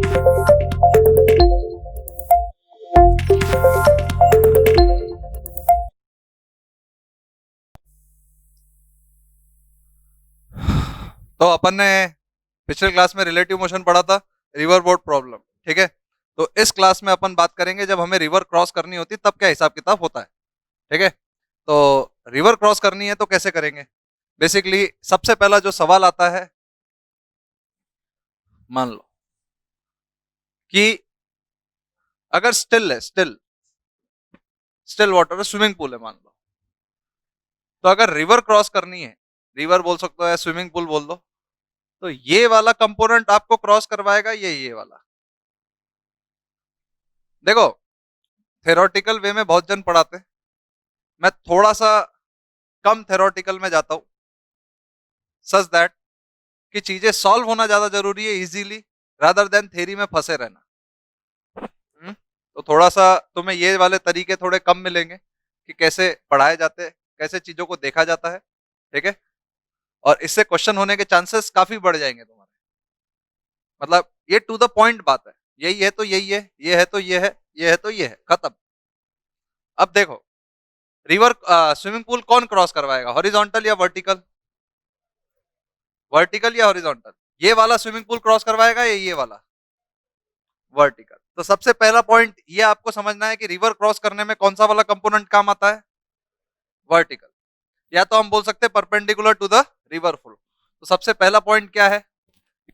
तो अपन ने पिछले क्लास में रिलेटिव मोशन पढ़ा था, रिवर बोट प्रॉब्लम। ठीक है, तो इस क्लास में अपन बात करेंगे जब हमें रिवर क्रॉस करनी होती तब क्या हिसाब किताब होता है। ठीक है, तो रिवर क्रॉस करनी है तो कैसे करेंगे। बेसिकली सबसे पहला जो सवाल आता है, मान लो कि अगर स्टिल है, स्टिल स्टिल वाटर है, स्विमिंग पूल है मान लो, तो अगर रिवर क्रॉस करनी है, रिवर बोल सकते हो या स्विमिंग पूल बोल दो, तो ये वाला कंपोनेंट आपको क्रॉस करवाएगा, ये वाला। देखो, थेरोटिकल वे में बहुत जन पढ़ाते हैं, मैं थोड़ा सा कम थेरोटिकल में जाता हूं, सच दैट कि चीजें सॉल्व होना ज्यादा जरूरी है इजीली, रादर देन थ्योरी में फंसे रहना। तो थोड़ा सा तुम्हें ये वाले तरीके थोड़े कम मिलेंगे कि कैसे पढ़ाए जाते हैं, कैसे चीजों को देखा जाता है। ठीक है, और इससे क्वेश्चन होने के चांसेस काफी बढ़ जाएंगे तुम्हारे। मतलब ये टू द पॉइंट बात है, यही है तो यही है, ये है तो ये है, ये है तो ये है, खत्म। अब देखो, रिवर स्विमिंग पूल कौन क्रॉस करवाएगा, हॉरिजॉन्टल या वर्टिकल? वर्टिकल या हॉरिजॉन्टल? ये वाला स्विमिंग पूल क्रॉस करवाएगा या ये वाला? वर्टिकल। तो सबसे पहला पॉइंट ये आपको समझना है कि रिवर क्रॉस करने में कौन सा वाला कंपोनेंट काम आता है, वर्टिकल। या तो हम बोल सकते हैं perpendicular to the river flow. तो सबसे पहला पॉइंट क्या है,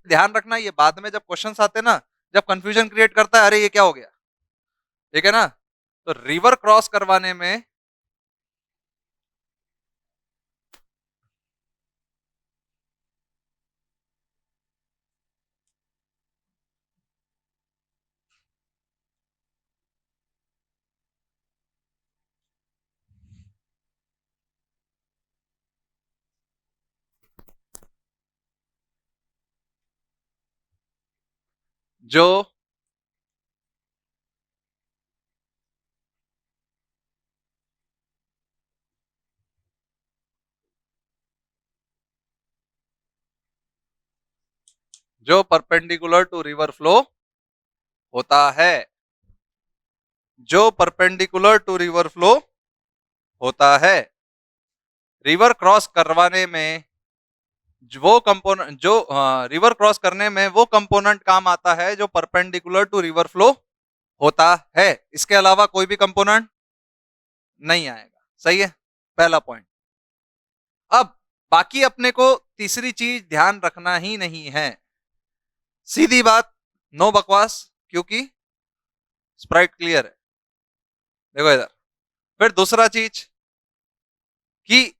ध्यान रखना, ये बाद में जब क्वेश्चंस आते हैं ना, जब कंफ्यूजन क्रिएट करता है, अरे ये क्या हो गया। ठीक है ना, तो रिवर क्रॉस करवाने में जो जो परपेंडिकुलर टू रिवर फ्लो होता है, जो परपेंडिकुलर टू रिवर फ्लो होता है, रिवर क्रॉस करवाने में वो कंपोनेंट, जो रिवर क्रॉस करने में वो कंपोनेंट काम आता है जो परपेंडिकुलर टू रिवर फ्लो होता है। इसके अलावा कोई भी कंपोनेंट नहीं आएगा। सही है, पहला पॉइंट। अब बाकी अपने को तीसरी चीज ध्यान रखना ही नहीं है, सीधी बात, नो बकवास, क्योंकि स्प्राइट क्लियर है। देखो इधर, फिर दूसरा चीज कि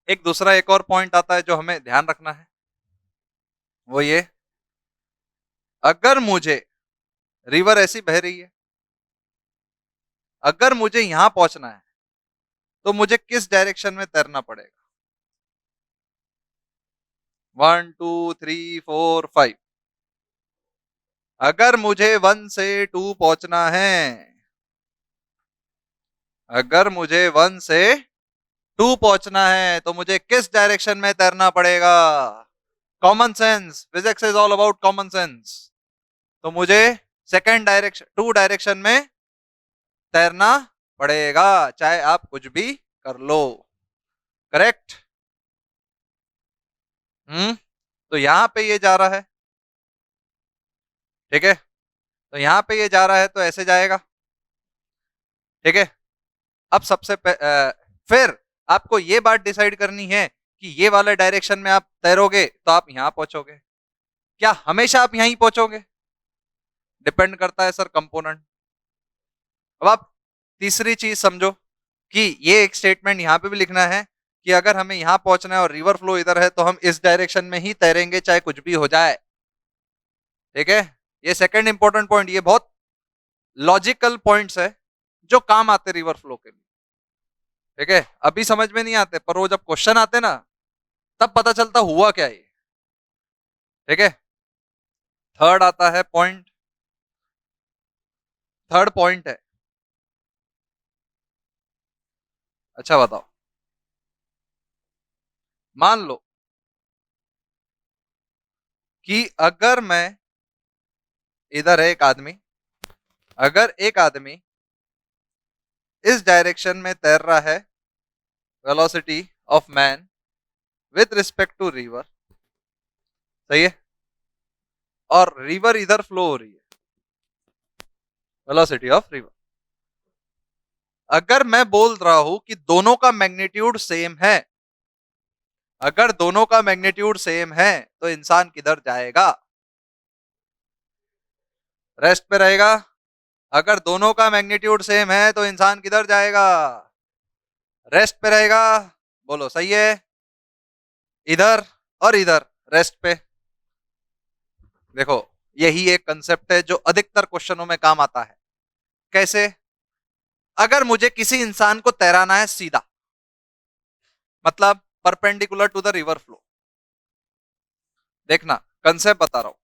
एक दूसरा एक और पॉइंट आता है जो हमें ध्यान रखना है, वो ये, अगर मुझे रिवर ऐसी बह रही है, अगर मुझे यहां पहुंचना है तो मुझे किस डायरेक्शन में तैरना पड़ेगा। 1 2 3 4 5, अगर मुझे 1 से 2 पहुंचना है, अगर मुझे 1 से 2 पहुंचना है तो मुझे किस डायरेक्शन में तैरना पड़ेगा। Common sense, physics is all about common sense. तो मुझे सेकेंड डायरेक्शन, 2 डायरेक्शन में तैरना पड़ेगा, चाहे आप कुछ भी कर लो। करेक्ट। तो यहां पे ये जा रहा है, ठीक है, तो यहां पे ये जा रहा है तो ऐसे जाएगा। ठीक है, अब फिर आपको ये बात डिसाइड करनी है कि ये वाले डायरेक्शन में आप तैरोगे तो आप यहां पहुंचोगे, क्या हमेशा आप यहीं पहुंचोगे, डिपेंड करता है सर कंपोनेंट। अब आप तीसरी चीज समझो कि ये एक स्टेटमेंट यहां पे भी लिखना है कि अगर हमें यहां पहुंचना है और रिवर फ्लो इधर है तो हम इस डायरेक्शन में ही तैरेंगे चाहे कुछ भी हो जाए। ठीक है, ये सेकंड इंपॉर्टेंट पॉइंट, ये बहुत लॉजिकल पॉइंट्स है जो काम आते रिवर फ्लो के लिए। ठीक है, अभी समझ में नहीं आते, पर वो जब क्वेश्चन आते ना तब पता चलता हुआ क्या ये। ठीक है, थर्ड आता है पॉइंट, थर्ड पॉइंट है, अच्छा बताओ, मान लो कि अगर मैं इधर है एक आदमी, अगर एक आदमी इस डायरेक्शन में तैर रहा है, velocity of man with respect to river, सही है, और रिवर इधर फ्लो हो रही है, वेलोसिटी ऑफ रिवर। अगर मैं बोल रहा हूं कि दोनों का मैग्नीट्यूड सेम है, अगर दोनों का मैग्नीट्यूड सेम है तो इंसान किधर जाएगा? रेस्ट पे रहेगा। अगर दोनों का मैग्नीट्यूड सेम है तो इंसान किधर जाएगा? रेस्ट पे रहेगा। बोलो सही है। इधर और इधर रेस्ट पे। देखो, यही एक कंसेप्ट है जो अधिकतर क्वेश्चनों में काम आता है। कैसे? अगर मुझे किसी इंसान को तैराना है सीधा, मतलब perpendicular to the river flow, देखना कंसेप्ट बता रहा हूं,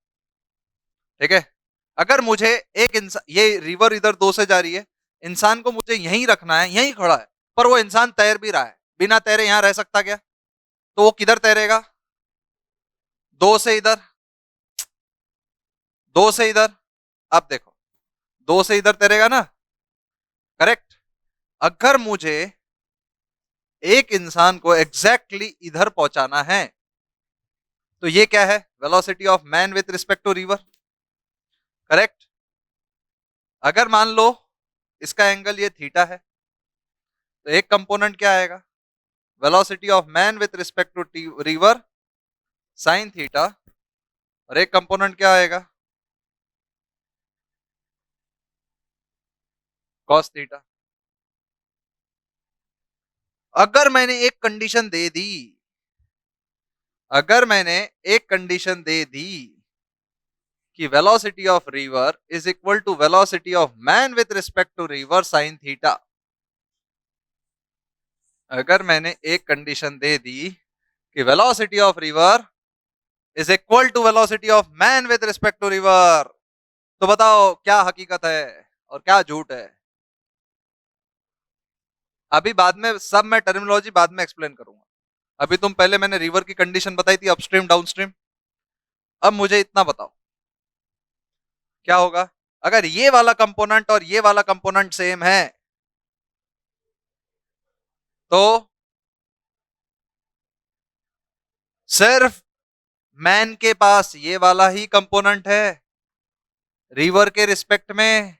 ठीक है। अगर मुझे एक इंसान, ये रिवर इधर दो से जा रही है, इंसान को मुझे यहीं रखना है, यहीं खड़ा है, पर वो इंसान तैर भी रहा है, बिना तैरे यहां रह सकता क्या? तो वो किधर तैरेगा? दो से इधर, दो से इधर। अब देखो, दो से इधर तैरेगा ना, करेक्ट। अगर मुझे एक इंसान को एग्जैक्टली इधर पहुंचाना है तो ये क्या है? Velocity of man with respect to river, correct. अगर मान लो इसका एंगल ये थीटा है, तो एक कंपोनेंट क्या आएगा? Velocity of man with respect to river sine theta, और एक कंपोनेंट क्या आएगा? Cos theta. अगर मैंने एक कंडीशन दे दी, अगर मैंने एक कंडीशन दे दी कि velocity of river is equal to velocity of man with respect to river sine theta, अगर मैंने एक कंडीशन दे दी कि velocity of river is equal to velocity of man with respect to river, तो बताओ क्या हकीकत है और क्या झूठ है? अभी बाद में सब मैं टर्मिनोलॉजी बाद में एक्सप्लेन करूंगा। अभी तुम पहले, मैंने रिवर की कंडीशन बताई थी, अपस्ट्रीम डाउनस्ट्रीम। अब मुझे इतना बताओ क्या होगा अगर ये वाला कंपोनेंट और ये वाला कंपोनेंट सेम है? तो सिर्फ मैन के पास ये वाला ही कंपोनेंट है रिवर के रिस्पेक्ट में,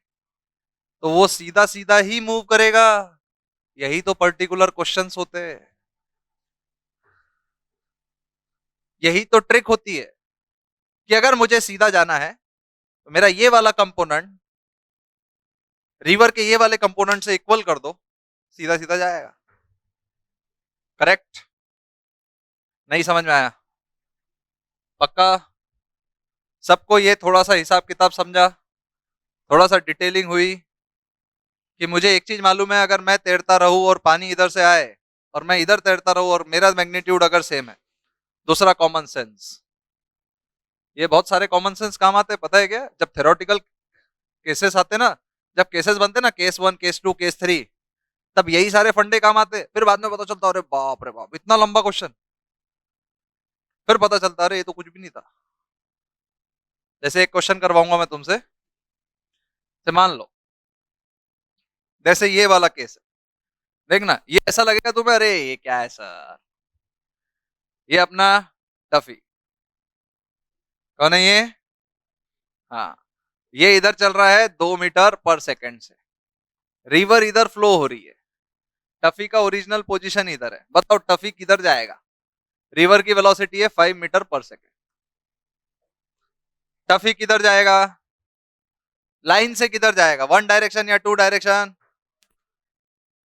तो वो सीधा सीधा ही मूव करेगा। यही तो पर्टिकुलर क्वेश्चंस होते हैं, यही तो ट्रिक होती है कि अगर मुझे सीधा जाना है तो मेरा ये वाला कंपोनेंट रिवर के ये वाले कंपोनेंट से इक्वल कर दो, सीधा सीधा जाएगा। करेक्ट? नहीं समझ में आया? पक्का? सबको ये थोड़ा सा हिसाब किताब समझा? थोड़ा सा डिटेलिंग हुई कि मुझे एक चीज मालूम है, अगर मैं तैरता रहूं और पानी इधर से आए और मैं इधर तैरता रहूं और मेरा मैग्नीट्यूड अगर सेम है। दूसरा कॉमन सेंस, ये बहुत सारे कॉमन सेंस काम आते हैं, पता है क्या? जब थ्योरेटिकल केसेस आते ना, जब केसेस बनते ना, केस 1 केस 2 केस 3, तब यही सारे फंडे काम आते। फिर बाद में पता चलता अरे बाप रे बाप इतना लंबा क्वेश्चन, फिर पता चलता अरे ये तो कुछ भी नहीं था। जैसे एक क्वेश्चन करवाऊंगा मैं तुमसे, से मान लो जैसे ये वाला केस है, देखना ये ऐसा लगेगा तुम्हें, अरे ये क्या है सर, ये अपना टफी, कौन है ये? हाँ, ये इधर चल रहा है 2 मीटर पर सेकंड से, रिवर इधर फ्लो हो रही है, टफी का ओरिजिनल पोजीशन इधर है। बताओ टफी किधर जाएगा? रिवर की वेलोसिटी है 5 मीटर पर सेकंड, टफी किधर जाएगा? लाइन से किधर जाएगा? वन डायरेक्शन या टू डायरेक्शन?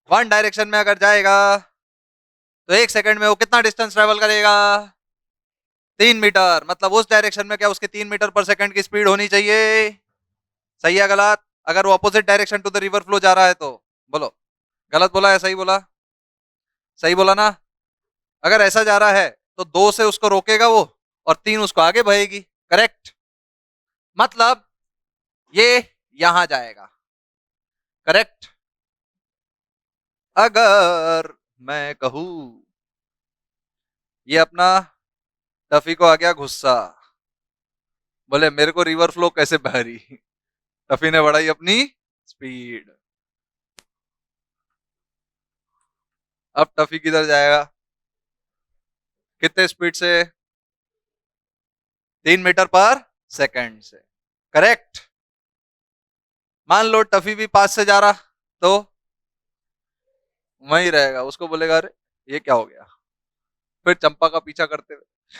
वन डायरेक्शन में अगर जाएगा तो 1 सेकंड में वो कितना डिस्टेंस ट्रेवल करेगा? 3 मीटर। मतलब उस डायरेक्शन में क्या उसके 3 मीटर पर सेकंड की स्पीड होनी चाहिए? सही है गलत? अगर वो opposite direction to the river flow जा रहा है तो बोलो, गलत बोला या सही बोला? सही बोला ना? अगर ऐसा जा रहा है तो 2 से उसको रोकेगा वो, और 3 उसको आगे बहेगी। करेक्ट? मतलब ये यहां जाएगा। करेक्ट? अगर मैं कहूं ये अपना टफी को आ गया गुस्सा, बोले मेरे को रिवर फ्लो कैसे बह रही। टफी ने बढ़ाई अपनी स्पीड। अब टफी किधर जाएगा, कितने स्पीड से, 3 मीटर पर सेकेंड से। करेक्ट। मान लो टफी भी पास से जा रहा तो वहीं रहेगा, उसको बोलेगा अरे ये क्या हो गया, फिर चंपा का पीछा करते हुए,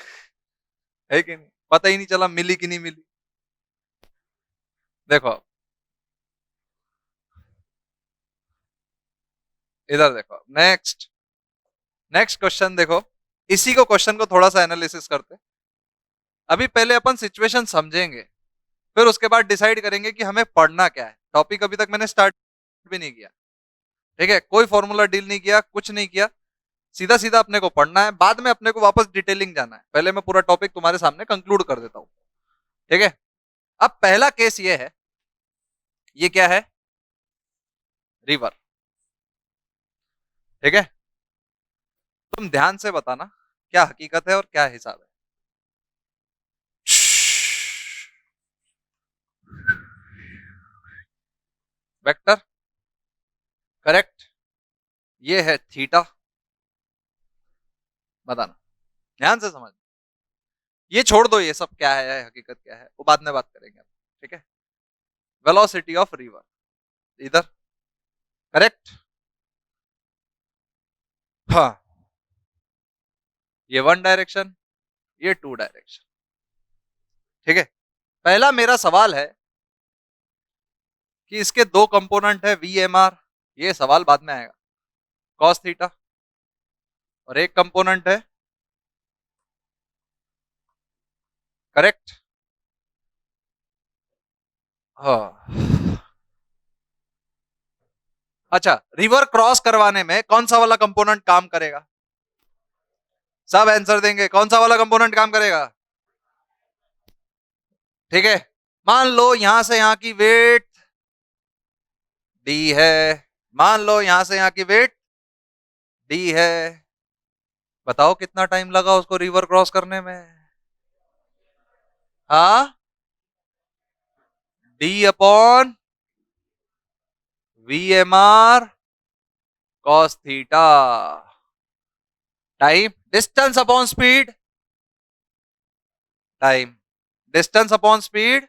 है कि नहीं, पता ही नहीं चला मिली कि नहीं मिली। देखो इधर देखो, नेक्स्ट नेक्स्ट क्वेश्चन देखो, इसी को क्वेश्चन को थोड़ा सा एनालिसिस करते। अभी पहले अपन सिचुएशन समझेंगे, फिर उसके बाद डिसाइड करेंगे कि हमें पढ़ना क्या है। टॉपिक अभी तक मैंने स्टार्ट भी नहीं किया, ठीक है, कोई फॉर्मूला डील नहीं किया, कुछ नहीं किया, सीधा सीधा अपने को पढ़ना है, बाद में अपने को वापस डिटेलिंग जाना है। पहले मैं पूरा टॉपिक तुम्हारे सामने कंक्लूड कर देता हूं, ठीक है। अब पहला केस ये है, ये क्या है, रिवर, ठीक है। तुम ध्यान से बताना क्या हकीकत है और क्या हिसाब है। Vector, correct. ये है थीटा, बताना, ध्यान से समझ। ये छोड़ दो, ये सब क्या है हकीकत क्या है वो बाद में बात करेंगे, ठीक है। वेलोसिटी ऑफ रिवर इधर, करेक्ट। हाँ, ये वन डायरेक्शन, ये टू डायरेक्शन, ठीक है। पहला मेरा सवाल है कि इसके दो कंपोनेंट है वी एम आर, ये सवाल बाद में आएगा, कॉस थीटा, और एक कंपोनेंट है, करेक्ट। हाँ, अच्छा, रिवर क्रॉस करवाने में कौन सा वाला कंपोनेंट काम करेगा, सब आंसर देंगे, कौन सा वाला कंपोनेंट काम करेगा, ठीक है। मान लो यहां से यहां की वेट डी है, मान लो यहां से यहां की वेट डी है, बताओ कितना टाइम लगा उसको रिवर क्रॉस करने में। हाँ, D upon V M R cos theta, time, distance upon speed, time, distance upon speed,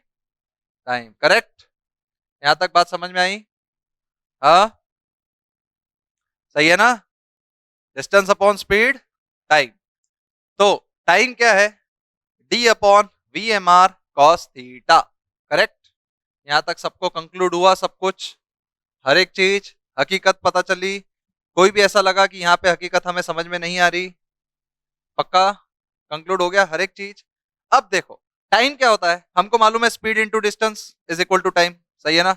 time, correct. यहां तक बात समझ में आई। हाँ, सही है ना, डिस्टेंस अपॉन स्पीड, टाइम। तो टाइम क्या है, D upon V M R cos theta, correct. यहां तक सबको कंक्लूड हुआ, सब कुछ, हर एक चीज, हकीकत पता चली। कोई भी ऐसा लगा कि यहाँ पे हकीकत हमें समझ में नहीं आ रही, पक्का कंक्लूड हो गया हर एक चीज। अब देखो टाइम क्या होता है, हमको मालूम है speed into distance is equal to time, सही है ना।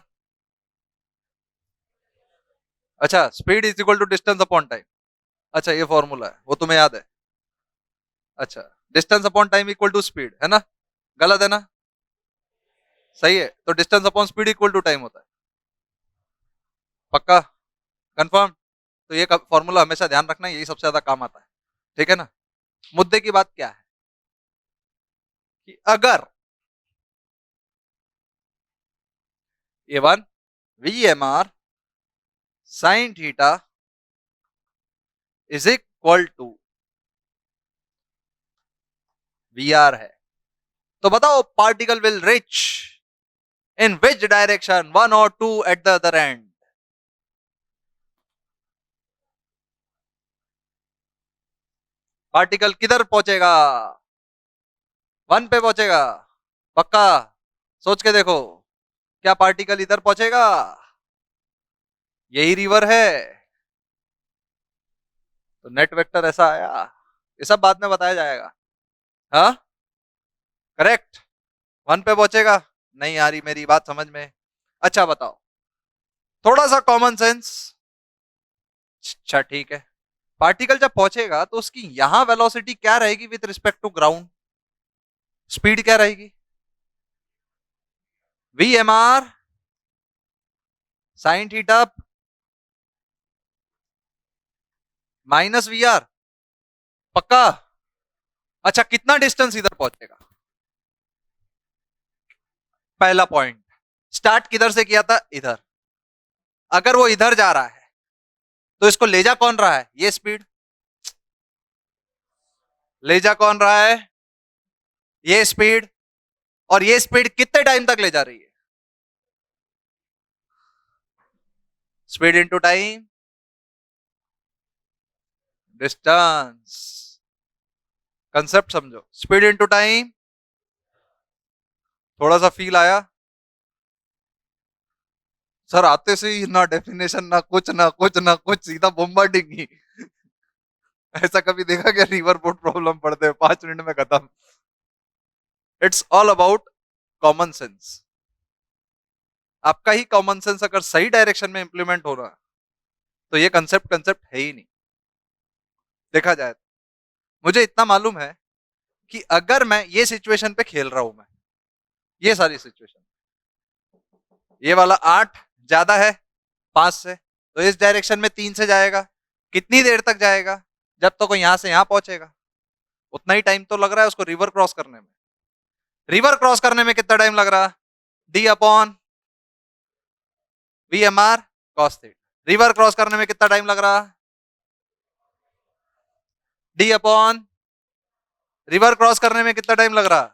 अच्छा, speed is equal to distance upon time, अच्छा ये फॉर्मूला है वो तुम्हें याद है। अच्छा, distance upon time equal to speed है ना, गलत है ना, सही है। तो distance upon speed equal to time होता है, पक्का कंफर्म। तो ये फॉर्मूला हमेशा ध्यान रखना, यही सबसे ज्यादा काम आता है, ठीक है ना। मुद्दे की बात क्या है कि अगर A one V M R sine theta is equal to V R है, तो बताओ particle will reach in which direction, one और two at the other end. Particle किधर पहुंचेगा, वन पे पहुंचेगा, पक्का, सोच के देखो, क्या पार्टिकल इधर पहुंचेगा, यही रिवर है, तो नेट वेक्टर ऐसा आया, ये सब बाद में बताया जाएगा। हाँ, करेक्ट, वन पे पहुंचेगा, नहीं आ रही मेरी बात समझ में। अच्छा बताओ, थोड़ा सा कॉमन सेंस, अच्छा ठीक है, पार्टिकल जब पहुंचेगा तो उसकी यहां वेलोसिटी क्या रहेगी with respect to ground, speed क्या रहेगी, V M R sine theta minus V R, पक्का। अच्छा कितना डिस्टेंस इधर पहुंचेगा, पहला पॉइंट, स्टार्ट किधर से किया था? इधर। अगर वो इधर जा रहा है तो इसको ले जा कौन रहा है? ये स्पीड। ले जा कौन रहा है? ये स्पीड। और ये स्पीड कितने टाइम तक ले जा रही है? Speed into time, distance. Concept समझो, स्पीड इंटू टाइम। थोड़ा सा फील आया? सर आते से ही ना डेफिनेशन, ना कुछ ना कुछ ना कुछ, सीधा बॉम्बार्डिंग ही। ऐसा कभी देखा क्या? रिवर बोट प्रॉब्लम पढ़ते हैं 5 मिनट में खत्म। It's all about common sense. आपका ही कॉमन सेंस अगर सही डायरेक्शन में इंप्लीमेंट हो रहा तो ये कंसेप्ट कंसेप्ट है ही नहीं। देखा जाए तो मुझे इतना मालूम है कि अगर मैं ये सिचुएशन पे खेल रहा हूं, मैं ये सारी सिचुएशन, ये वाला 8 ज्यादा है 5 से, तो इस डायरेक्शन में 3 से जाएगा। कितनी देर तक जाएगा? जब तक वो यहां से यहां पहुंचेगा। उतना ही टाइम तो लग रहा है उसको रिवर क्रॉस करने में। रिवर क्रॉस करने में कितना टाइम लग रहा? D upon V M R cos theta. River cross करने में कितना टाइम लग रहा? डी अपॉन, रिवर क्रॉस करने में कितना टाइम लग रहा?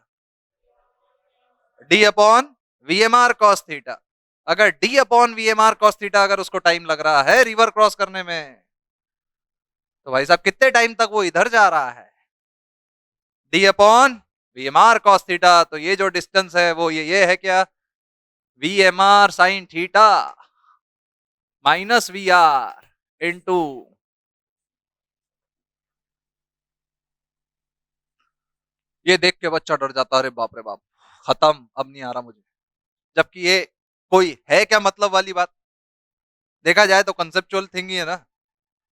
D upon V M R cos theta. अगर D upon V M R cos theta अगर उसको टाइम लग रहा है रिवर क्रॉस करने में, तो भाई साहब कितने टाइम तक वो इधर जा रहा है? D upon V M R cos theta. तो ये जो डिस्टेंस है वो ये है क्या? V M R sine theta minus V R into, ये देख के बच्चा डर जाता है, अरे बाप रे बाप, खत्म, अब नहीं आ रहा मुझे। जबकि ये कोई है क्या मतलब वाली बात? देखा जाए तो कंसेप्चुअल थिंग ही है ना।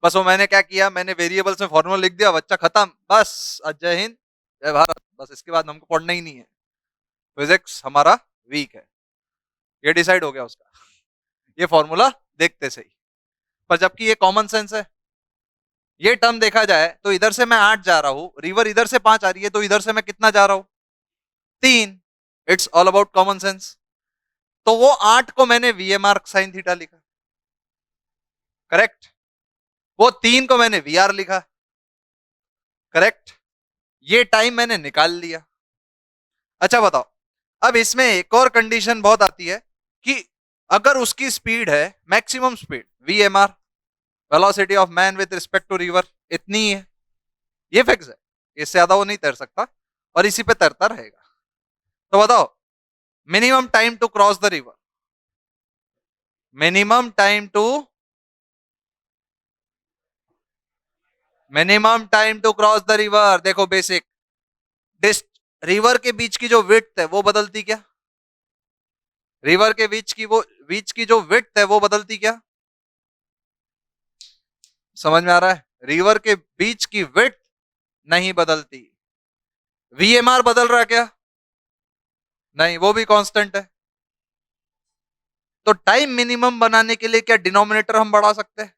बस वो मैंने क्या किया, मैंने वेरिएबल्स में फॉर्मूला लिख दिया, बच्चा खत्म, बस। जय हिंद जय भारत, बस इसके बाद हमको पढ़ना ही नहीं है। फिजिक्स हमारा वीक है, ये डिसाइड हो गया उसका, ये फॉर्मूला देखते से ही। पर जबकि ये कॉमन सेंस है। ये टर्म देखा जाए तो इधर से मैं 8 जा रहा हूं, रिवर इधर से 5 आ रही है, तो इधर से मैं कितना जा रहा हूं? 3। It's all about common sense. तो वो 8 को मैंने वीएमआर साइन थीटा लिखा, करेक्ट। वो 3 को मैंने वी आर लिखा, करेक्ट। ये टाइम मैंने निकाल लिया। अच्छा बताओ, अब इसमें एक और कंडीशन बहुत आती है कि अगर उसकी स्पीड है maximum speed V M R, velocity of man with respect to river, इतनी ही है, ये फिक्स है, इससे ज्यादा वो नहीं तैर सकता और इसी पे तैरता रहेगा। तो बताओ, minimum time to cross the river, minimum time to, minimum time to cross the river, देखो बेसिक डिस्ट, रिवर के बीच की जो विड्थ है वो बदलती क्या? रिवर के बीच की जो विड्थ है वो बदलती क्या? समझ में आ रहा है? रिवर के बीच की विड्थ नहीं बदलती। वीएमआर बदल रहा है क्या? नहीं, वो भी कांस्टेंट है। तो टाइम मिनिमम बनाने के लिए क्या डिनोमिनेटर हम बढ़ा सकते हैं?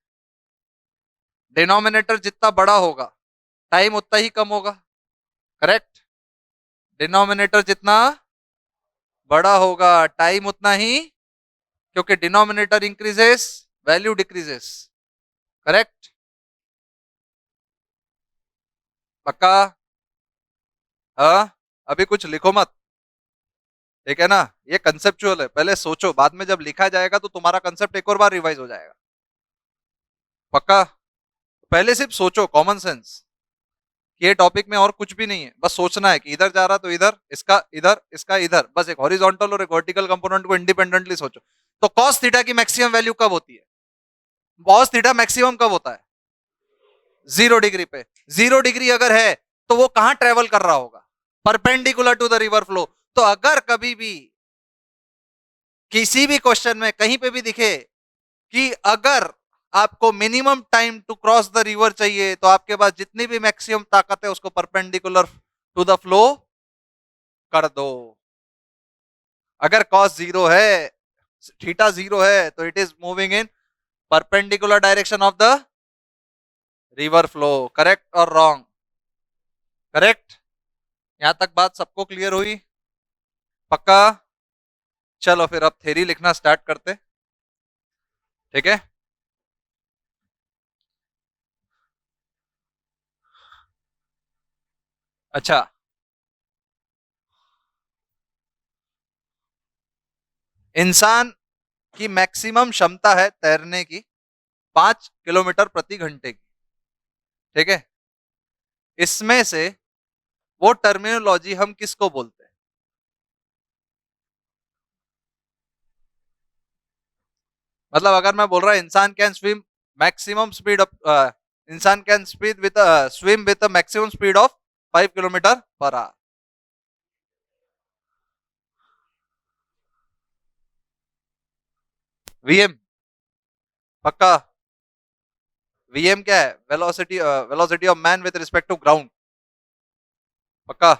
डिनोमिनेटर जितना बड़ा होगा टाइम उतना ही कम होगा, करेक्ट। डिनोमिनेटर जितना बड़ा होगा टाइम उतना ही, क्योंकि denominator increases value decreases, correct. पक्का? हाँ, अभी कुछ लिखो मत, ठीक है ना? ये कंसेप्चुअल है, पहले सोचो, बाद में जब लिखा जाएगा तो तुम्हारा कंसेप्ट एक और बार रिवाइज हो जाएगा। पक्का? पहले सिर्फ सोचो, कॉमन सेंस, ये टॉपिक में और कुछ भी नहीं है, बस सोचना है कि इधर जा रहा तो इधर, इसका इधर, इसका इधर, बस एक हॉरिजॉन्टल और एक वर्टिकल कंपोनेंट को इंडिपेंडेंटली सोचो। तो कॉस थीटा की मैक्सिमम वैल्यू कब होती है? कॉस थीटा मैक्सिमम कब होता है? 0 डिग्री पे। 0 डिग्री अगर है तो वो कहां ट्रेवल कर रहा होगा? Perpendicular to the river flow. तो अगर कभी भी किसी भी क्वेश्चन में कहीं पे भी दिखे कि अगर आपको minimum time to cross the river चाहिए तो आपके पास जितनी भी मैक्सिमम ताकत है उसको परपेंडिकुलर टू द फ्लो कर दो। अगर कॉस 0 है, थीटा 0 है, तो it is moving in perpendicular direction of the river flow, correct और रॉन्ग? करेक्ट। यहां तक बात सबको क्लियर हुई? पक्का? चलो फिर अब थ्योरी लिखना स्टार्ट करते। ठीक है। अच्छा, इंसान की मैक्सिमम क्षमता है तैरने की 5 किलोमीटर प्रति घंटे की। ठीक है। इसमें से वो टर्मिनोलॉजी हम किसको बोलते हैं? मतलब अगर मैं बोल रहा इंसान can swim maximum speed of इंसान can speed with swim with maximum speed of 5 kilometre per hour. V M. पक्का? वीएम क्या है? Velocity, velocity of man with respect to ground. पक्का?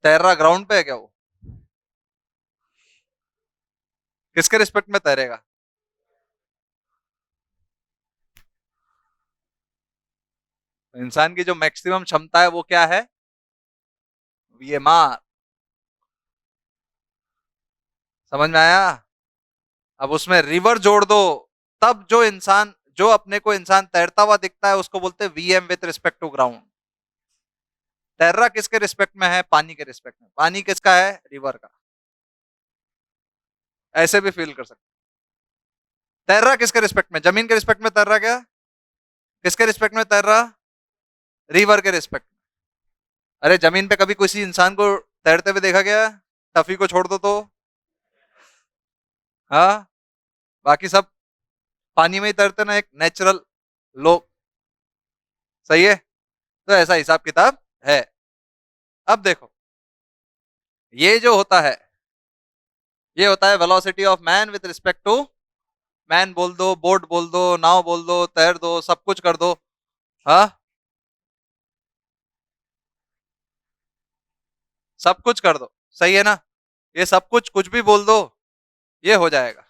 तैर रहा ग्राउंड पे है क्या वो? किसके रिस्पेक्ट में तैरेगा? इंसान की जो मैक्सिमम क्षमता है वो क्या है? वीएमआर। समझ में आया? अब उसमें रिवर जोड़ दो, तब जो इंसान, जो अपने को इंसान तैरता हुआ दिखता है उसको बोलते हैं V M with respect to ground. तैर्रा किसके रिस्पेक्ट में है? पानी के रिस्पेक्ट में। पानी किसका है? रिवर का। ऐसे भी फील कर सकते। तैर्रा किसके रिस्पेक्ट में? जमीन के रिस्पेक्ट में तैर रहा क्या? किसके रिस्पेक्ट में तैर रहा? रिवर के रिस्पेक्ट में। अरे जमीन पे कभी किसी इंसान को तैरते हुए देखा गया? टफी को छोड़ दो तो। हाँ, बाकी सब पानी में ही तैरते ना, एक नेचुरल लो। सही है। तो ऐसा हिसाब किताब है। अब देखो, ये जो होता है, ये होता है velocity of man with respect to, man बोल दो, बोट बोल दो, नाव बोल दो, तैर दो, सब कुछ कर दो। हाँ, सब कुछ कर दो। सही है ना? ये सब कुछ कुछ भी बोल दो, ये हो जाएगा।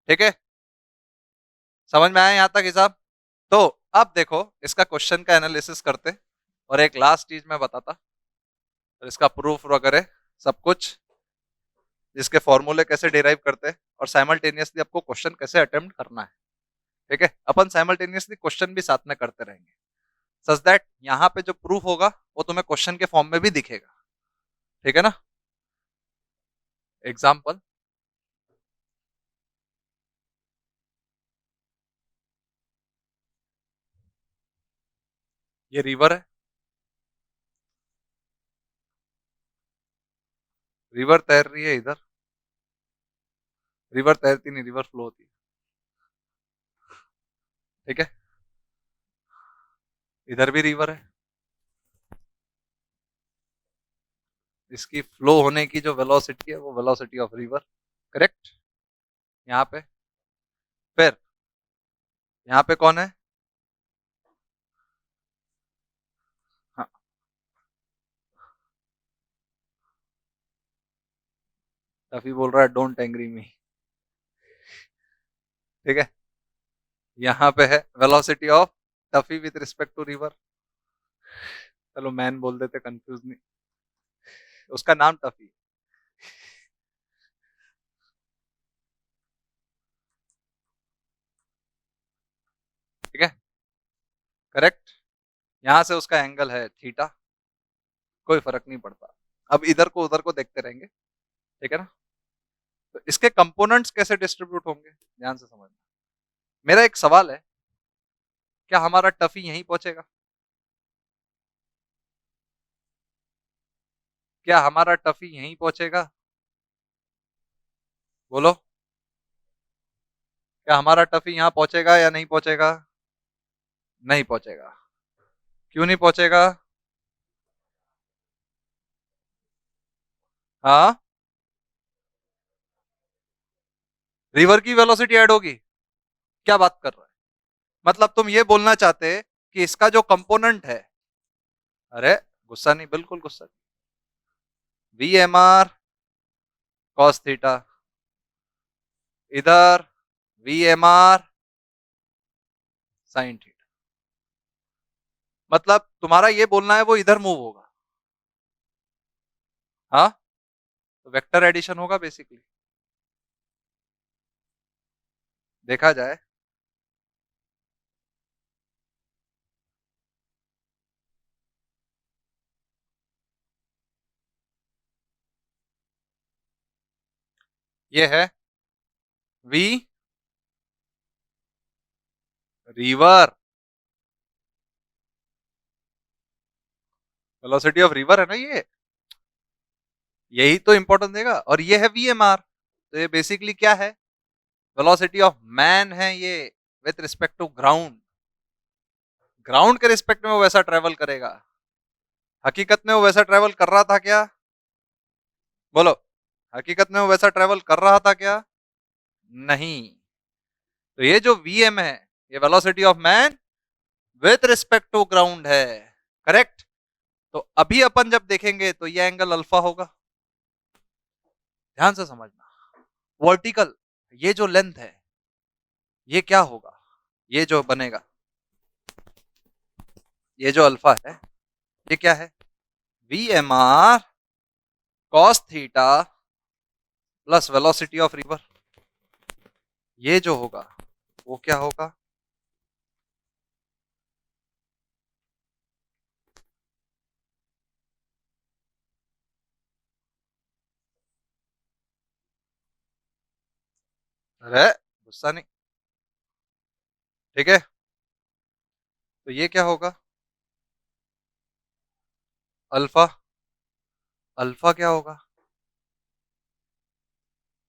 ठीक है। समझ में आया यहां तक हिसाब? तो अब देखो, इसका क्वेश्चन का एनालिसिस करते, और एक लास्ट चीज मैं बताता, और इसका प्रूफ वगैरह सब कुछ, जिसके फॉर्मूले कैसे डिराइव करते हैं, और साइमल्टेनियसली आपको क्वेश्चन कैसे अटेम्प्ट करना है। ठीक है। अपन साइमल्टेनियसली क्वेश्चन भी साथ में करते रहेंगे, सच दैट यहाँ पे जो प्रूफ होगा वो तुम्हें क्वेश्चन के फॉर्म में भी दिखेगा। ठीक है ना? एग्जाम्पल, ये रिवर है। रिवर तैर रही है इधर। रिवर तैरती नहीं, रिवर फ्लो होती है। ठीक है। इधर भी रिवर है। इसकी फ्लो होने की जो वेलोसिटी है वो वेलोसिटी ऑफ रिवर। करेक्ट। यहाँ पे, फिर यहाँ पे कौन है? हाँ, टफी बोल रहा है डोंट एंग्री मी। ठीक है। यहाँ पे है वेलोसिटी ऑफ टफी विद रिस्पेक्ट टू रिवर। चलो मैन बोल देते, कंफ्यूज नहीं। उसका नाम टफी। ठीक है। करेक्ट। यहाँ से उसका एंगल है थीटा। कोई फर्क नहीं पड़ता। अब इधर को उधर को देखते रहेंगे। ठीक है ना? तो इसके कंपोनेंट्स कैसे डिस्ट्रीब्यूट होंगे, ध्यान से समझना। मेरा एक सवाल है, क्या हमारा टफी यहीं पहुंचेगा? क्या हमारा टफी यहीं पहुंचेगा? बोलो। क्या हमारा टफी यहाँ पहुंचेगा या नहीं पहुंचेगा? नहीं पहुंचेगा। क्यों नहीं पहुंचेगा? हाँ, रिवर की वेलोसिटी ऐड होगी। क्या बात कर रहा है? मतलब तुम ये बोलना चाहते कि इसका जो कंपोनेंट है, अरे गुस्सा नहीं, बिल्कुल गुस्सा नहीं, V M R cos theta, इधर V M R sine theta. मतलब तुम्हारा ये बोलना है वो इधर मूव होगा। हाँ, तो वेक्टर एडिशन होगा बेसिकली, देखा जाए। ये है V river, velocity of river है ना ये, यही तो इंपॉर्टेंट देगा। और ये है वीएमआर, तो ये बेसिकली क्या है, वेलोसिटी ऑफ मैन है ये with respect to ground. Ground के रिस्पेक्ट में वो वैसा ट्रेवल करेगा, हकीकत में वो वैसा ट्रेवल कर रहा था क्या? बोलो, हकीकत में वो वैसा ट्रेवल कर रहा था क्या? नहीं। तो ये जो वीएम है, ये velocity of man with respect to ground है, करेक्ट। तो अभी अपन जब देखेंगे तो ये एंगल अल्फा होगा, ध्यान से समझना। वर्टिकल, ये जो लेंथ है, ये क्या होगा, ये जो बनेगा, ये जो अल्फा है, ये क्या है, V M R cos theta plus velocity of river. ये जो होगा वो क्या होगा, अरे गुस्सा नहीं, ठीक है। तो ये क्या होगा, अल्फा, अल्फा क्या होगा,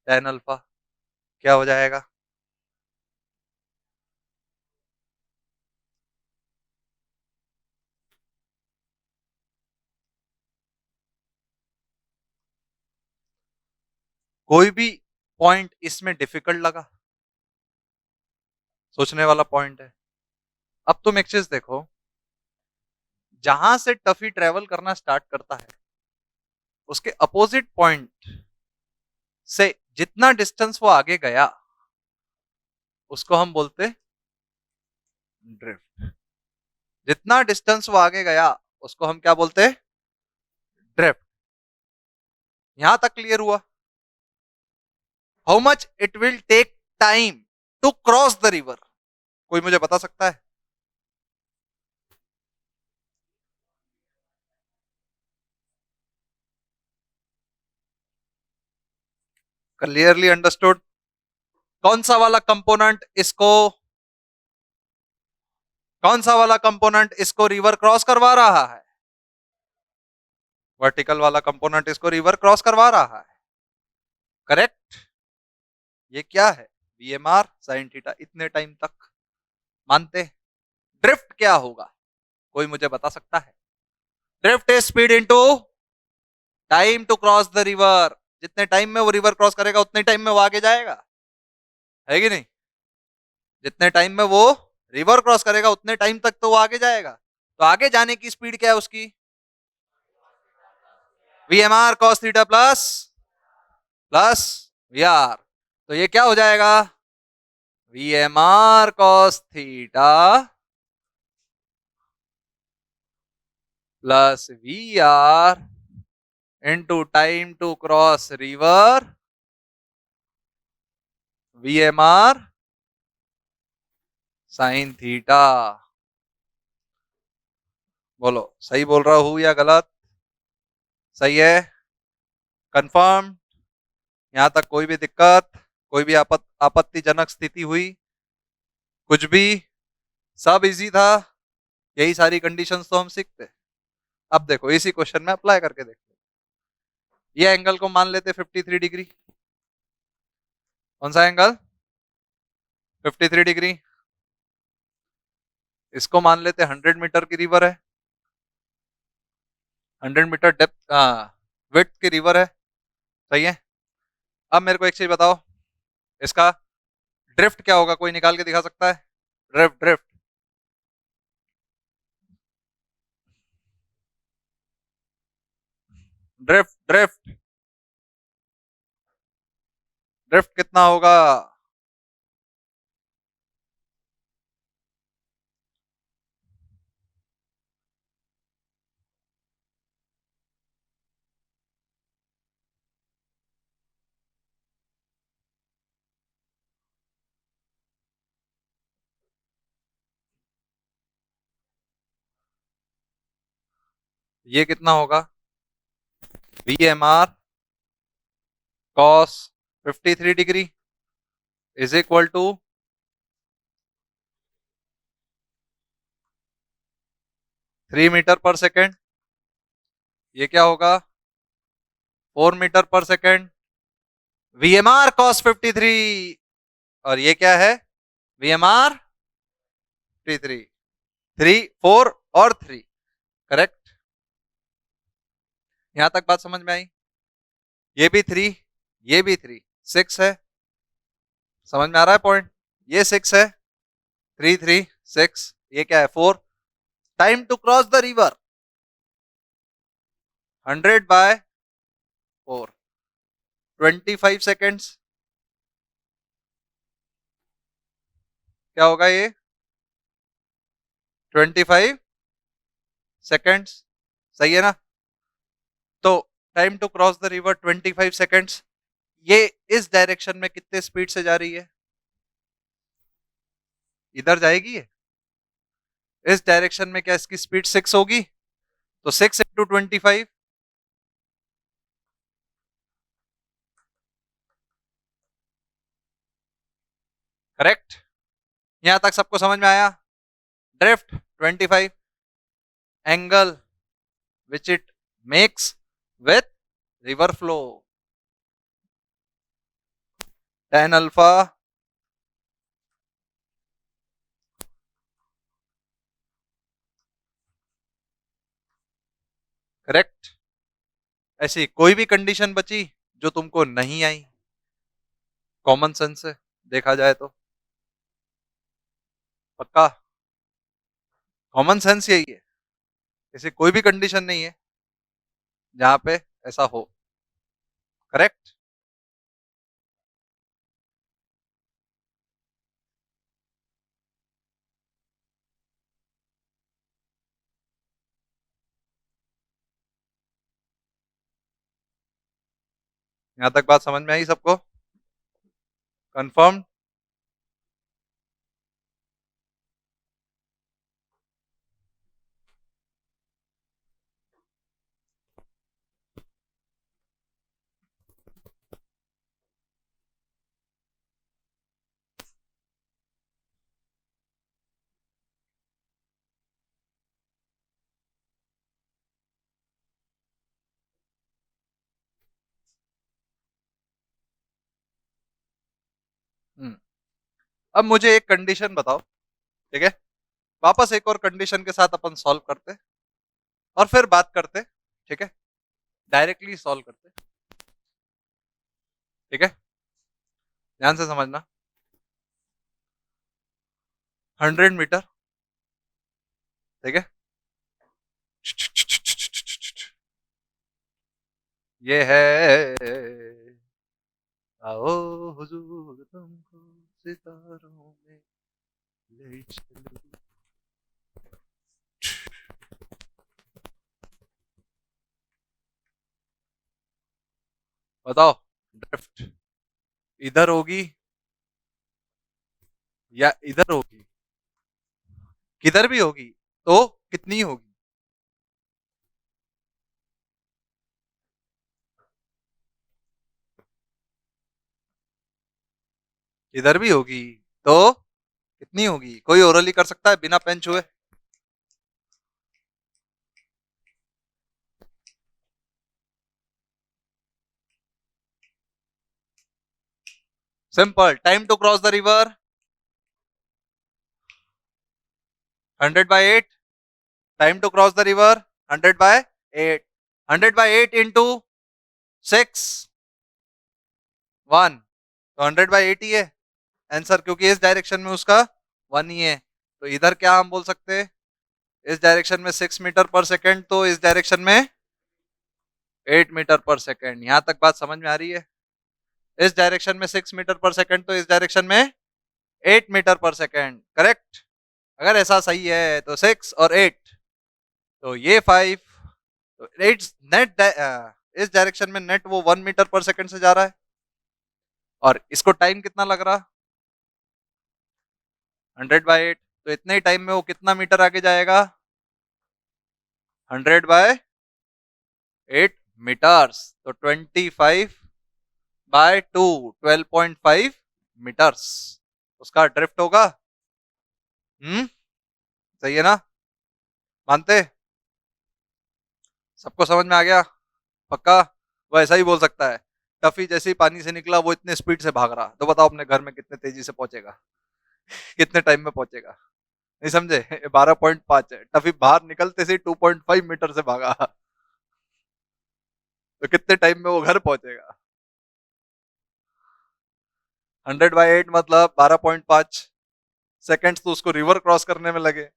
टेन अल्फा, क्या हो जाएगा, कोई भी पॉइंट इसमें डिफिकल्ट लगा, सोचने वाला पॉइंट है। अब तुम एक चीज देखो, जहां से टफी ट्रेवल करना स्टार्ट करता है, उसके अपोजिट पॉइंट से जितना डिस्टेंस वो आगे गया, उसको हम बोलते ड्रिफ्ट। जितना डिस्टेंस वो आगे गया, उसको हम क्या बोलते हैं, ड्रिफ्ट। यहां तक क्लियर हुआ? How much it will take time to cross the river, कोई मुझे बता सकता है? Clearly understood. कौन सा वाला कंपोनेंट इसको, कौन सा वाला कंपोनेंट इसको रिवर क्रॉस करवा रहा है, वर्टिकल वाला कंपोनेंट इसको रिवर क्रॉस करवा रहा है, करेक्ट। ये क्या है, वीएमआर साइन थीटा, इतने टाइम तक मानते। ड्रिफ्ट क्या होगा, कोई मुझे बता सकता है? Drift is speed into time to cross the river. जितने टाइम में वो रिवर क्रॉस करेगा उतने टाइम में वो आगे जाएगा, है कि नहीं? जितने टाइम में वो रिवर क्रॉस करेगा उतने टाइम तक तो वो आगे जाएगा। तो आगे जाने की स्पीड क्या है उसकी, V M R cos theta plus plus V R. तो ये क्या हो जाएगा, V M R cos theta plus V R into time to cross river, V M R sine theta. बोलो सही बोल रहा हूं या गलत? सही है, कंफर्म? यहां तक कोई भी दिक्कत, कोई भी आपत्तिजनक स्थिति हुई, कुछ भी? सब इजी था, यही सारी कंडीशंस तो हम सीखते। अब देखो इसी क्वेश्चन में अप्लाई करके देखते। ये एंगल को मान लेते 53 डिग्री। कौन सा एंगल, 53 डिग्री। इसको मान लेते 100 मीटर की रिवर है, 100 मीटर डेप्थ विड्थ की रिवर है, सही है। अब मेरे को एक चीज बताओ, इसका ड्रिफ्ट क्या होगा, कोई निकाल के दिखा सकता है? Drift, drift, drift, drift, drift कितना होगा? ये कितना होगा? VMR cos 53 degree is equal to 3 metre per second. ये क्या होगा? 4 metre per second. VMR cos 53। और ये क्या है? VMR 53। 3 4 और 3। करेक्ट। यहां तक बात समझ में आई? ये भी 3, ये भी 3, 6 है। समझ में आ रहा है पॉइंट? ये 6 है, 3 3 6। ये क्या है? 4। Time to cross the river 100/4, 25 seconds. क्या होगा ये? 25 सेकेंड्स। सही है ना? तो time to cross the river 25 seconds. ये इस डायरेक्शन में कितने स्पीड से जा रही है? इधर जाएगी ये। इस डायरेक्शन में क्या इसकी स्पीड 6 होगी? तो 6 × 25। करेक्ट। यहां तक सबको समझ में आया? Drift 25, angle which it makes with river flow tan alpha correct. ऐसी कोई भी कंडीशन बची जो तुमको नहीं आई कॉमन सेंस से देखा जाए तो? पक्का कॉमन सेंस यही है। ऐसी कोई भी कंडीशन नहीं है जहां पे ऐसा हो। करेक्ट। यहां तक बात समझ में आई सबको? कंफर्म? अब मुझे एक कंडीशन बताओ, ठीक है? वापस एक और कंडीशन के साथ अपन सॉल्व करते और फिर बात करते, ठीक है? डायरेक्टली सॉल्व करते, ठीक है? ध्यान से समझना। 100 मीटर, ठीक है? ये है आओ हुजूर तुमको सितारों में ले चलूं। बताओ, ड्रिफ्ट इधर होगी या इधर होगी? किधर भी होगी तो कितनी होगी? इधर भी होगी तो कितनी होगी? कोई ओरली कर सकता है बिना पेन छुए? Simple. Time to cross the river 100/8। Time to cross the river 100/8। 100/8 into 6 1। तो 100/8 ही है आंसर, क्योंकि इस डायरेक्शन में उसका 1 ही है। तो इधर क्या हम बोल सकते हैं? इस डायरेक्शन में 6 मीटर पर सेकेंड, तो इस डायरेक्शन में 8 मीटर पर सेकेंड। यहां तक बात समझ में आ रही है? इस डायरेक्शन में 6 मीटर पर सेकेंड, तो इस डायरेक्शन में 8 मीटर पर सेकेंड। करेक्ट। अगर ऐसा सही है तो 6 और 8, तो ये 5। तो 8 नेट इस डायरेक्शन में नेट वो 1 मीटर पर सेकेंड से जा रहा है। और इसको टाइम कितना लग रहा? 100/8। तो इतने ही टाइम में वो कितना मीटर आगे जाएगा? 100/8। 8 मीटर्स, तो 25/2 12.5 मीटर्स उसका ड्रिफ्ट होगा। सही है ना? मानते? सबको समझ में आ गया? पक्का? वो ऐसा ही बोल सकता है, टफी जैसे ही पानी से निकला वो इतने स्पीड से भाग रहा, तो बताओ अपने घर में कितने तेजी से पहुंचेगा, कितने टाइम में पहुंचेगा? नहीं समझे? 12.5 है, टफी बाहर निकलते से 2.5 मीटर से भागा, तो कितने टाइम में वो घर पहुंचेगा? 100/8 मतलब 12.5 सेकेंड्स तो उसको रिवर क्रॉस करने में लगे,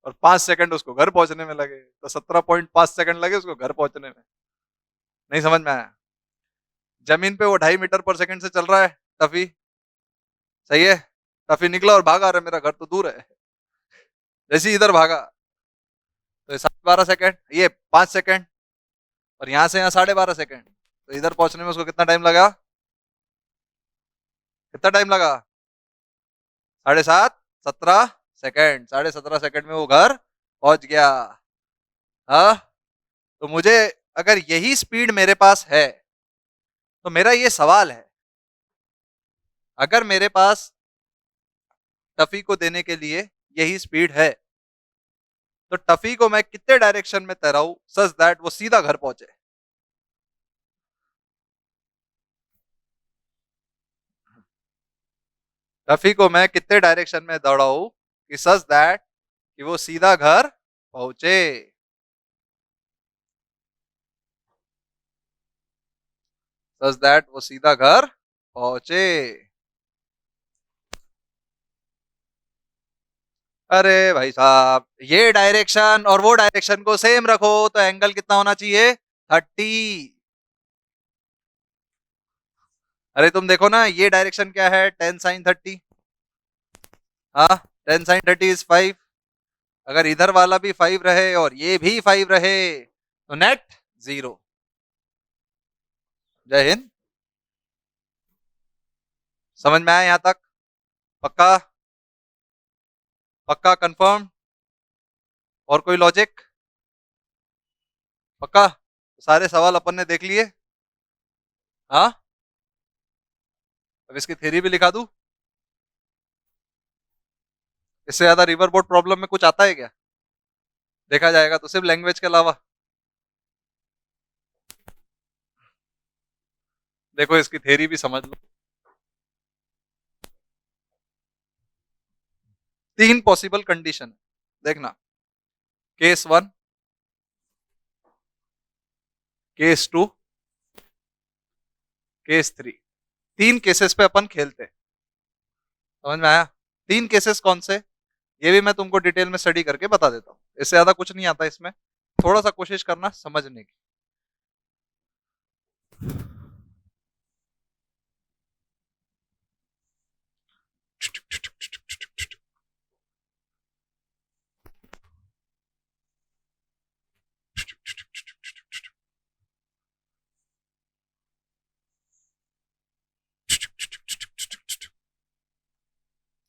और 5 सेकंड उसको घर पहुंचने में लगे, तो 17.5 सेकंड लगे उसको घर पहुंचने में। नहीं समझ में आया? जमीन पे वो 2.5 मीटर पर सेकंड से चल रहा है टफी, सही है? टफी निकला और भागा, रहा मेरा घर तो दूर है, जैसे ही इधर भागा तो ये 12.5 सेकंड, ये 5 सेकंड, और यहां से यहाँ 12.5 सेकंड, तो इधर पहुंचने में उसको कितना टाइम लगा? कितना टाइम लगा? 7.5, 17 सेकंड, 17.5 सेकंड में वो घर पहुंच गया। हाँ, तो मुझे, अगर यही स्पीड मेरे पास है, तो मेरा ये सवाल है, अगर मेरे पास टफी को देने के लिए यही स्पीड है, तो टफी को मैं कितने डायरेक्शन में तैराऊं सच दैट वो सीधा घर पहुंचे? टफी को मैं कितने डायरेक्शन में दौड़ाऊं कि सच दैट कि वो सीधा घर पहुंचे? सच दैट वो सीधा घर पहुंचे। अरे भाई साहब, ये डायरेक्शन और वो डायरेक्शन को सेम रखो तो एंगल कितना होना चाहिए? 30। अरे तुम देखो ना, ये डायरेक्शन क्या है? 10 sin 30। हाँ, 10 sin 30 इज 5। अगर इधर वाला भी 5 रहे और ये भी 5 रहे, तो नेट 0। जय हिंद। समझ में आया यहां तक? पक्का? पक्का कंफर्म? और कोई लॉजिक? पक्का? सारे सवाल अपन ने देख लिए। हाँ, अब इसकी थ्योरी भी लिखा दूं? इससे ज्यादा रिवर बोट प्रॉब्लम में कुछ आता है क्या? देखा जाएगा तो सिर्फ लैंग्वेज के अलावा। देखो इसकी थ्योरी भी समझ लो। 3 पॉसिबल कंडीशन देखना। Case 1, case 2, case 3। 3 केसेस पे अपन खेलते हैं। समझ में आया? 3 केसेस कौन से, ये भी मैं तुमको डिटेल में स्टडी करके बता देता हूँ। इससे ज्यादा कुछ नहीं आता इसमें, थोड़ा सा कोशिश करना समझने की।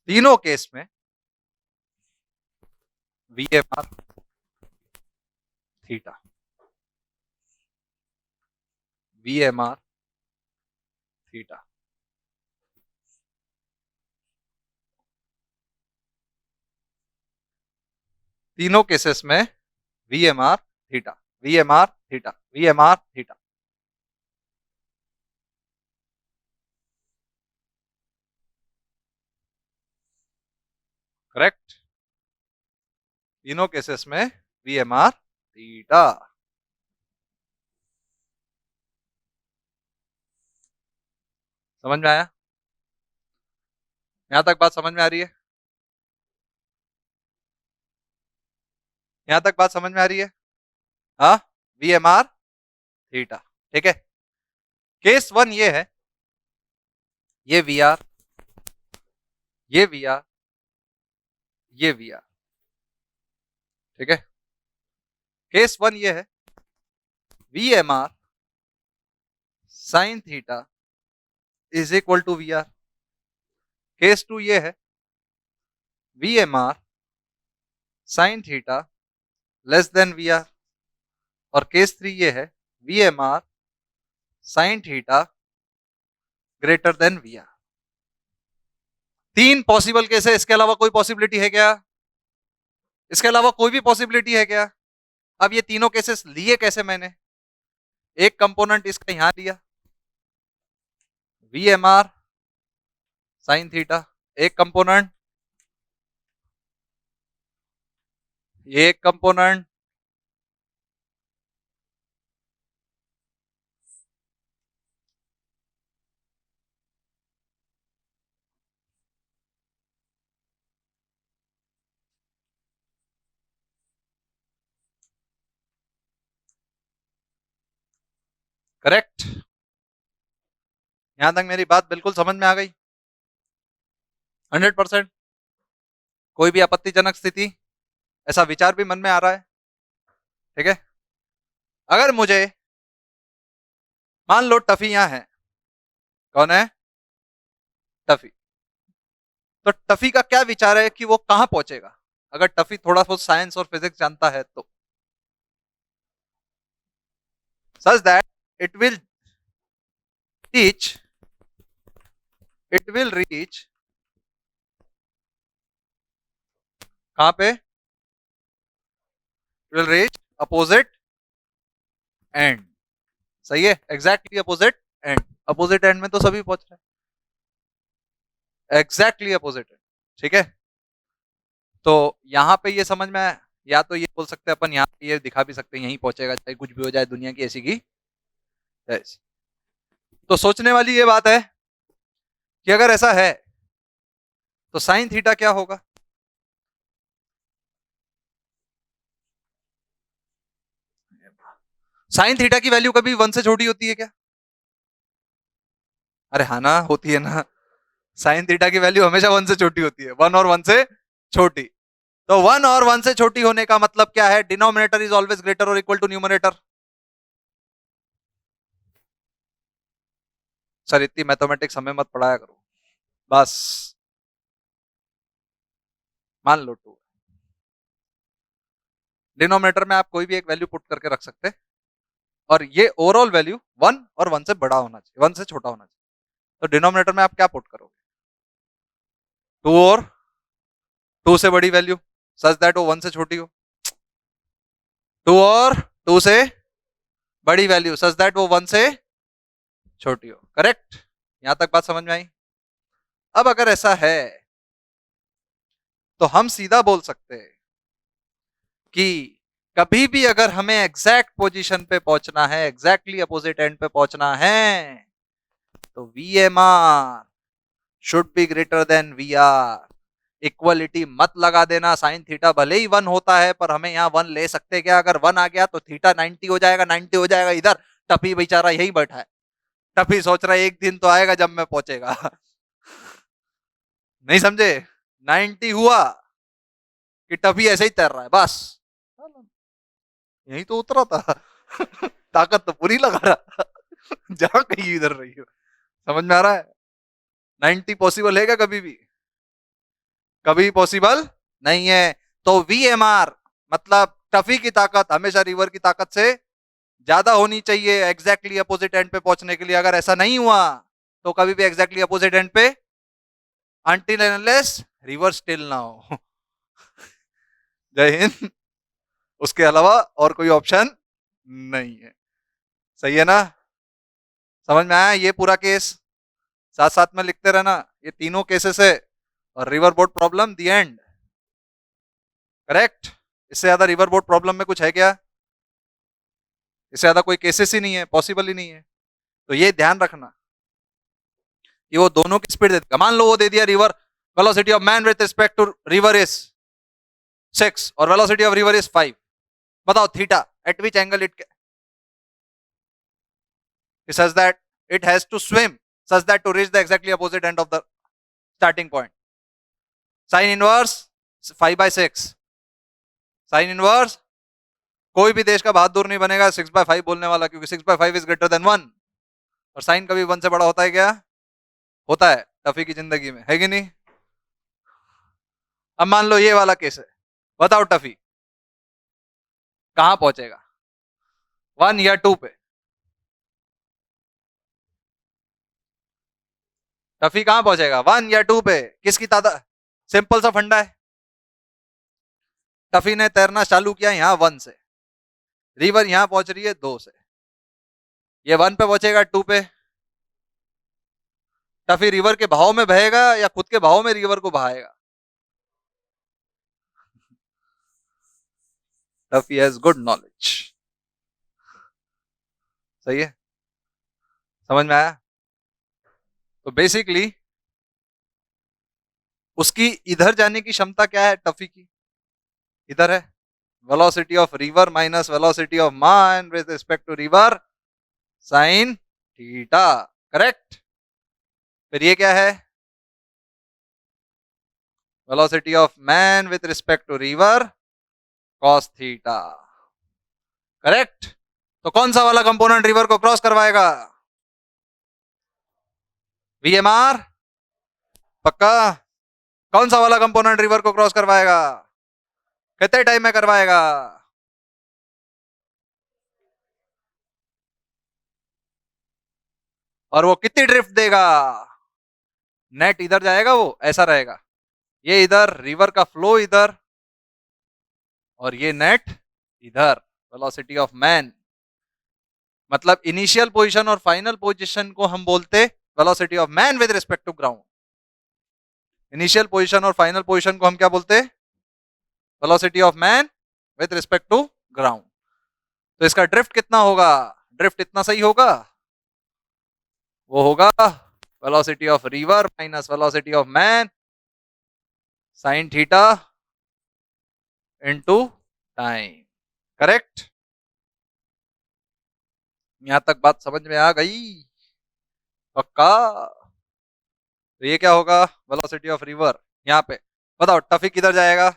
तीनों केस में VMR थीटा, VMR थीटा। तीनों केसेस में VMR theta, VMR theta, VMR theta. Correct? तीनों केसेस में VMR थीटा। समझ में आया? यहां तक बात समझ में आ रही है? यहां तक बात समझ में आ रही है? हाँ, VMR थीटा। ठीक है, केस 1 ये है, ये VR, ये VR, ये VR। ठीक है, केस 1 ये है, VMR sine theta is equal to VR। Case 2 ये है, VMR sine theta less than VR। और केस 3 ये है, V M R sine theta greater than V R. तीन पॉसिबल केस है, इसके अलावा कोई पॉसिबिलिटी है क्या? इसके अलावा कोई भी पॉसिबिलिटी है क्या? अब ये तीनों केसेस लिए कैसे मैंने? एक कंपोनेंट इसका यहां लिया V M R sine theta, एक कंपोनेंट, एक कंपोनेंट, करेक्ट। यहां तक मेरी बात बिल्कुल समझ में आ गई? 100%। कोई भी आपत्तिजनक स्थिति, ऐसा विचार भी मन में आ रहा है? ठीक है। अगर मुझे मान लो टफी यहां है, कौन है? टफी। तो टफी का क्या विचार है कि वो कहां पहुंचेगा? अगर टफी थोड़ा बहुत साइंस और फिजिक्स जानता है तो such that it will reach it will reach कहां पे? Will reach opposite and. सही है, exactly opposite and. Opposite and में तो सभी पहुंच रहे हैं, एग्जैक्टली अपोजिट एंड। ठीक है। तो यहां पे ये समझ में आया? या तो ये बोल सकते हैं अपन, यहाँ पे ये दिखा भी सकते हैं यहीं पहुंचेगा चाहे कुछ भी हो जाए, दुनिया की ऐसी की ऐसी। तो सोचने वाली ये बात है कि अगर ऐसा है तो साइन थीटा क्या होगा? साइन थीटा की वैल्यू कभी 1 से छोटी होती है क्या? अरे हाँ ना, होती है ना। साइन थीटा की वैल्यू हमेशा 1 से छोटी होती है, 1 और 1 से छोटी। तो 1 और 1 से छोटी होने का मतलब क्या है? डिनोमिनेटर इज ऑलवेज ग्रेटर और इक्वल टू न्यूमरेटर। सर इतनी मैथमेटिक्स हमें मत पढ़ाया करो बस। मान लो 2, डिनोमिनेटर में आप कोई भी एक वैल्यू पुट करके रख सकते हैं और ये ओवरऑल वैल्यू 1 और 1 से बड़ा होना चाहिए, 1 से छोटा होना चाहिए। तो डिनोमिनेटर में आप क्या पुट करोगे? 2 और 2 से बड़ी वैल्यू, सच दैट वो 1 से छोटी हो। 2 और 2 से बड़ी वैल्यू, सच दैट वो 1 से छोटी हो। करेक्ट। यहां तक बात समझ में आई? अब अगर ऐसा है तो हम सीधा बोल सकते हैं कि कभी भी अगर हमें एग्जैक्ट पोजीशन पे पहुंचना है, एग्जैक्टली अपोजिट एंड पे पहुंचना है, तो V M R should be greater than V R. Equality मत लगा देना, साइन थीटा भले ही 1 होता है पर हमें यहाँ 1 ले सकते क्या? अगर 1 आ गया तो थीटा 90 हो जाएगा, 90 हो जाएगा इधर। टफी बेचारा यही बैठा है, टफी सोच रहा है एक दिन तो आएगा जब मैं पहुंचेगा। नहीं समझे? 90 हुआ कि टफी ऐसे ही तैर रहा है बस, यही तो उतरा था। ताकत तो पूरी लगा रहा। जहां कहीं इधर रही हो। समझ में आ रहा है? 90 पॉसिबल है क्या कभी भी? कभी पॉसिबल नहीं है। तो वी एम आर मतलब टफी की ताकत हमेशा रिवर की ताकत से ज्यादा होनी चाहिए एग्जैक्टली अपोजिट एंड पे पहुंचने के लिए। अगर ऐसा नहीं हुआ तो कभी भी एग्जैक्टली अपोजिट एंड पे until and unless river still ना हो। जय हिंद। उसके अलावा और कोई ऑप्शन नहीं है। सही है ना? समझ में आया ये पूरा केस? साथ साथ में लिखते रहना, ये तीनों केसेस है और river boat problem the and. Correct. इससे ज्यादा रिवर बोट प्रॉब्लम में कुछ है क्या? इससे ज्यादा कोई केसेस ही नहीं है, पॉसिबल ही नहीं है। तो ये ध्यान रखना कि वो दोनों की स्पीड दे देगा। मान लो वो दे दिया river velocity of man with respect to river is 6 और वेलोसिटी ऑफ रिवर इज 5। बताओ theta at which angle it such that it has to swim such that to reach the exactly opposite end of the starting point. Sin inverse 5/6। Sine inverse कोई भी देश का बहादुर नहीं बनेगा 6/5 बोलने वाला, क्योंकि 6/5 इज ग्रेटर देन 1। और साइन कभी 1 से बड़ा होता है क्या? होता है टफी की जिंदगी में, है कि नहीं? अब मान लो ये वाला केस है, बताओ टफी कहां पहुंचेगा, 1 या 2 पे? टफी कहां पहुंचेगा, 1 या 2 पे, किसकी तादाद, सिंपल सा फंडा है। टफी ने तैरना चालू किया यहां 1 से, रिवर यहां पहुंच रही है 2 से, ये 1 पे पहुंचेगा 2 पे। टफी रिवर के बहाव में बहेगा या खुद के बहाव में रिवर को बहाएगा? Tuffy has good knowledge. सही है, समझ में आया? तो बेसिकली उसकी इधर जाने की क्षमता क्या है टफी की, इधर है, velocity of river minus velocity of man with respect to river sine theta, correct. फिर ये क्या है, velocity of man with respect to river cos theta, correct. तो कौन सा वाला कंपोनेंट रिवर को क्रॉस करवाएगा, वीएमआर, पक्का। कौन सा वाला कंपोनेंट रिवर को क्रॉस करवाएगा, कितने टाइम में करवाएगा, और वो कितनी ड्रिफ्ट देगा, नेट इधर जाएगा, वो ऐसा रहेगा, ये इधर रिवर का फ्लो इधर, और ये नेट इधर, वेलोसिटी ऑफ मैन। मतलब इनिशियल पोजीशन और फाइनल पोजीशन को हम बोलते velocity of man with respect to ground. Initial position और फाइनल पोजीशन को हम क्या बोलते, velocity of man with respect to ground. तो इसका ड्रिफ्ट कितना होगा, ड्रिफ्ट इतना सही होगा, वो होगा velocity of river minus velocity of man sine theta into time, correct. यहां तक बात समझ में आ गई, पक्का। तो ये क्या होगा, वेलोसिटी ऑफ रिवर, यहाँ पे बताओ टफी किधर जाएगा,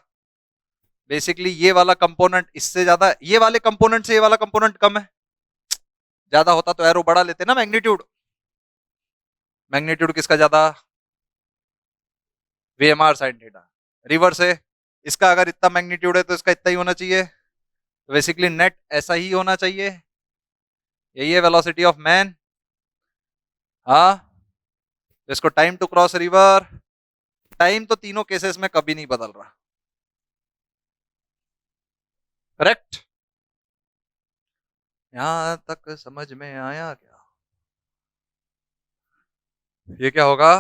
बेसिकली ये वाला कंपोनेंट इससे ज्यादा, ये वाले कंपोनेंट से ये वाला कंपोनेंट कम है, ज्यादा होता तो एरो बढ़ा लेते ना, मैग्नीट्यूड, मैग्नीट्यूड किसका ज्यादा, वीएमआर साइन थीटा। रिवर से इसका अगर इतना मैग्नीट्यूड है तो इसका इतना ही होना चाहिए, तो बेसिकली नेट ऐसा ही होना चाहिए, यही है वेलोसिटी ऑफ मैन। हाँ, तो इसको time to cross river, time तो तीनों केसेस में कभी नहीं बदल रहा, करेक्ट। यहां तक समझ में आया क्या, ये क्या होगा,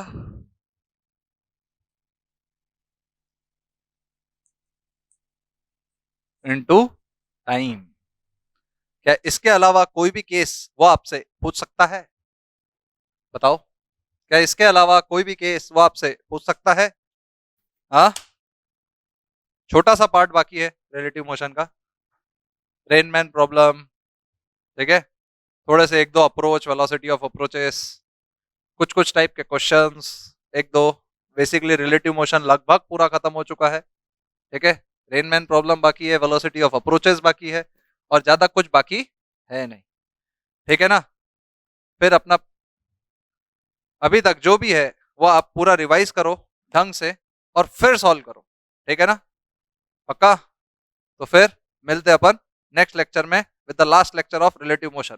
इनटू टाइम। क्या इसके अलावा कोई भी केस वो आपसे पूछ सकता है, बताओ, क्या इसके अलावा कोई भी केस वो आपसे पूछ सकता है? हाँ, छोटा सा पार्ट बाकी है रिलेटिव मोशन का, रेनमैन प्रॉब्लम, ठीक है, थोड़े से एक दो अप्रोच, वेलोसिटी ऑफ अप्रोचेस, कुछ कुछ टाइप के क्वेश्चंस, एक दो, बेसिकली रिलेटिव मोशन लगभग पूरा खत्म हो चुका है, ठीक है। रेनमैन प्रॉब्लम बाकी है, वेलोसिटी ऑफ अप्रोचेस बाकी है, और ज्यादा कुछ बाकी है नहीं, ठीक है ना। फिर अपना अभी तक जो भी है वो आप पूरा रिवाइज करो ढंग से और फिर सॉल्व करो, ठीक है ना, पक्का। तो फिर मिलते अपन नेक्स्ट लेक्चर में with the last lecture of relative motion.